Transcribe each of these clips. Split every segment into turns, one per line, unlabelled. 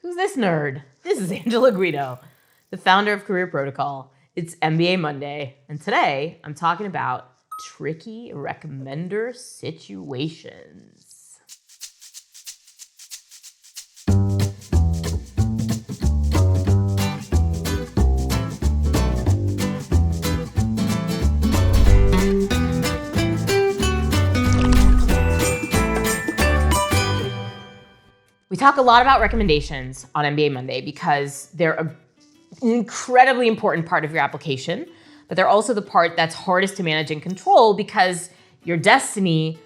Who's this nerd? This is Angela Guido, the founder of Career Protocol. It's MBA Monday, and today I'm talking about tricky recommender situations. We talk a lot about recommendations on MBA Monday because they're an incredibly important part of your application, but they're also the part that's hardest to manage and control because your destiny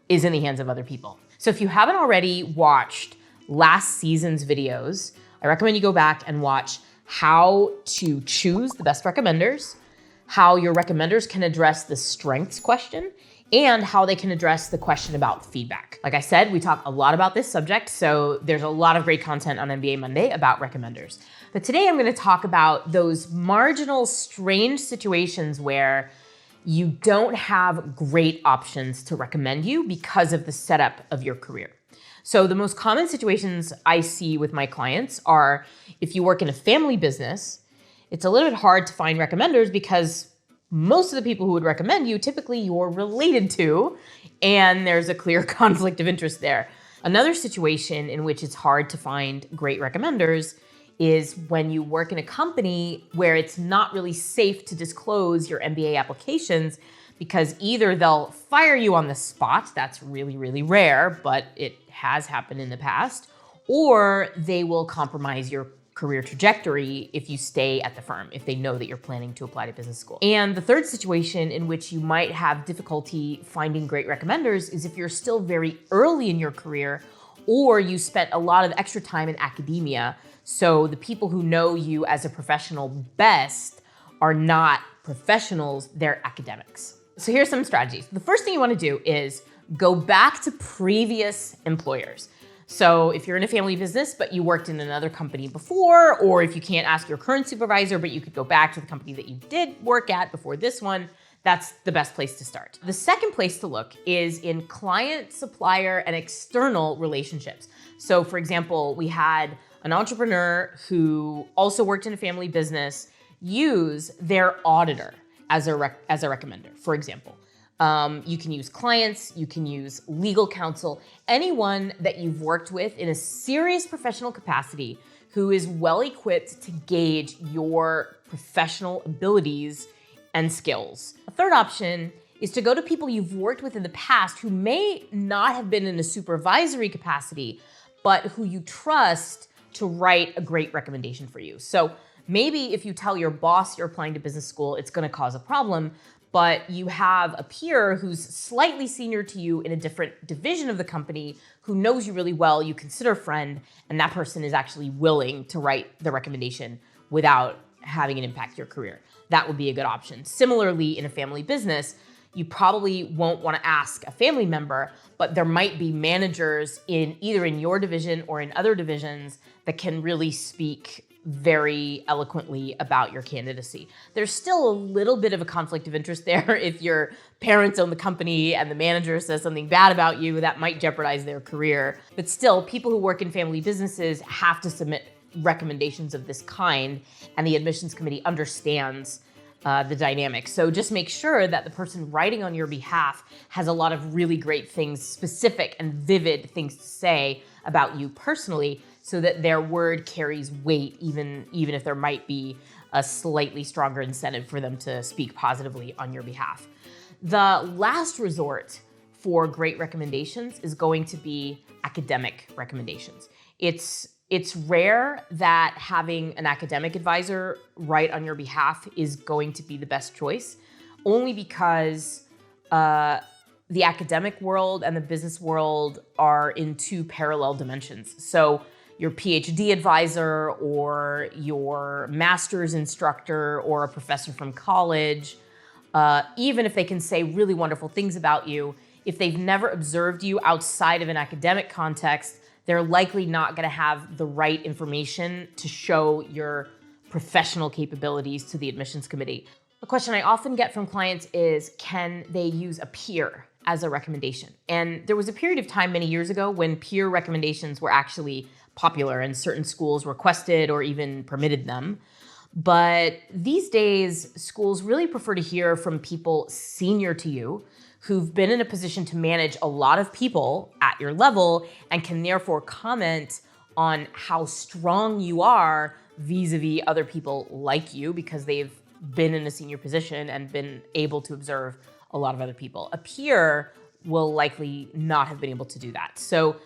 is in the hands of other people. So if you haven't already watched last season's videos, I recommend you go back and watch how to choose the best recommenders, how your recommenders can address the strengths question, and how they can address the question about feedback. Like I said, we talk a lot about this subject, so there's a lot of great content on MBA Monday about recommenders. But today I'm gonna talk about those marginal, strange situations where you don't have great options to recommend you because of the setup of your career. So the most common situations I see with my clients are if you work in a family business, it's a little bit hard to find recommenders because most of the people who would recommend you, typically you're related to, and there's a clear conflict of interest there. Another situation in which it's hard to find great recommenders is when you work in a company where it's not really safe to disclose your MBA applications because either they'll fire you on the spot, that's really, really rare, but it has happened in the past, or they will compromise your career trajectory if you stay at the firm, if they know that you're planning to apply to business school. And the third situation in which you might have difficulty finding great recommenders is if you're still very early in your career or you spent a lot of extra time in academia. So the people who know you as a professional best are not professionals, they're academics. So here's some strategies. The first thing you want to do is go back to previous employers. So if you're in a family business, but you worked in another company before, or if you can't ask your current supervisor, but you could go back to the company that you did work at before this one, that's the best place to start. The second place to look is in client, supplier, and external relationships. So for example, we had an entrepreneur who also worked in a family business use their auditor as a recommender, for example. You can use clients, you can use legal counsel, anyone that you've worked with in a serious professional capacity who is well equipped to gauge your professional abilities and skills. A third option is to go to people you've worked with in the past who may not have been in a supervisory capacity, but who you trust to write a great recommendation for you. So maybe if you tell your boss you're applying to business school, it's gonna cause a problem, but you have a peer who's slightly senior to you in a different division of the company who knows you really well, you consider a friend, and that person is actually willing to write the recommendation without having it impact your career. That would be a good option. Similarly, in a family business, you probably won't want to ask a family member, but there might be managers either in your division or in other divisions that can really speak very eloquently about your candidacy. There's still a little bit of a conflict of interest there. If your parents own the company and the manager says something bad about you, that might jeopardize their career. But still, people who work in family businesses have to submit recommendations of this kind, and the admissions committee understands the dynamic. So just make sure that the person writing on your behalf has a lot of really great things, specific and vivid things to say about you personally, so that their word carries weight, even if there might be a slightly stronger incentive for them to speak positively on your behalf. The last resort for great recommendations is going to be academic recommendations. It's rare that having an academic advisor write on your behalf is going to be the best choice, only because the academic world and the business world are in two parallel dimensions. So your PhD advisor or your master's instructor or a professor from college, even if they can say really wonderful things about you, if they've never observed you outside of an academic context, they're likely not going to have the right information to show your professional capabilities to the admissions committee. A question I often get from clients is, can they use a peer as a recommendation? And there was a period of time many years ago when peer recommendations were actually popular and certain schools requested or even permitted them. But these days, schools really prefer to hear from people senior to you who've been in a position to manage a lot of people at your level and can therefore comment on how strong you are vis-a-vis other people like you because they've been in a senior position and been able to observe a lot of other people. A peer will likely not have been able to do that. So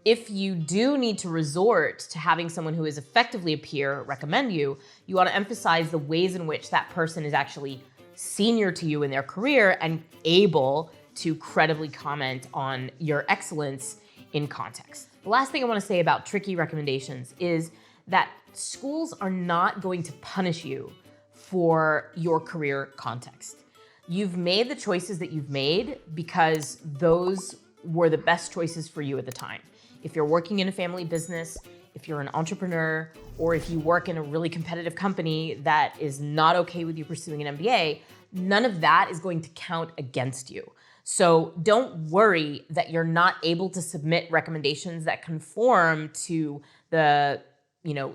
if you do need to resort to having someone who is effectively a peer recommend you, you want to emphasize the ways in which that person is actually senior to you in their career and able to credibly comment on your excellence in context. The last thing I want to say about tricky recommendations is that schools are not going to punish you for your career context. You've made the choices that you've made because those were the best choices for you at the time. If you're working in a family business, if you're an entrepreneur, or if you work in a really competitive company that is not okay with you pursuing an MBA, none of that is going to count against you. So don't worry that you're not able to submit recommendations that conform to the,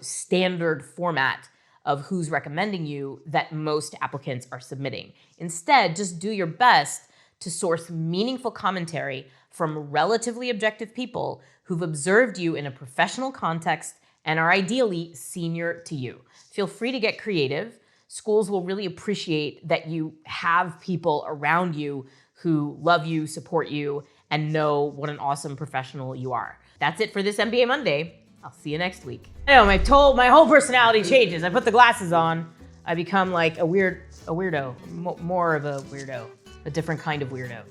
standard format of who's recommending you that most applicants are submitting. Instead, just do your best to source meaningful commentary from relatively objective people who've observed you in a professional context and are ideally senior to you. Feel free to get creative. Schools will really appreciate that you have people around you who love you, support you, and know what an awesome professional you are. That's it for this MBA Monday. I'll see you next week. I know, my whole personality changes. I put the glasses on, I become like a weirdo, more of a weirdo, a different kind of weirdo.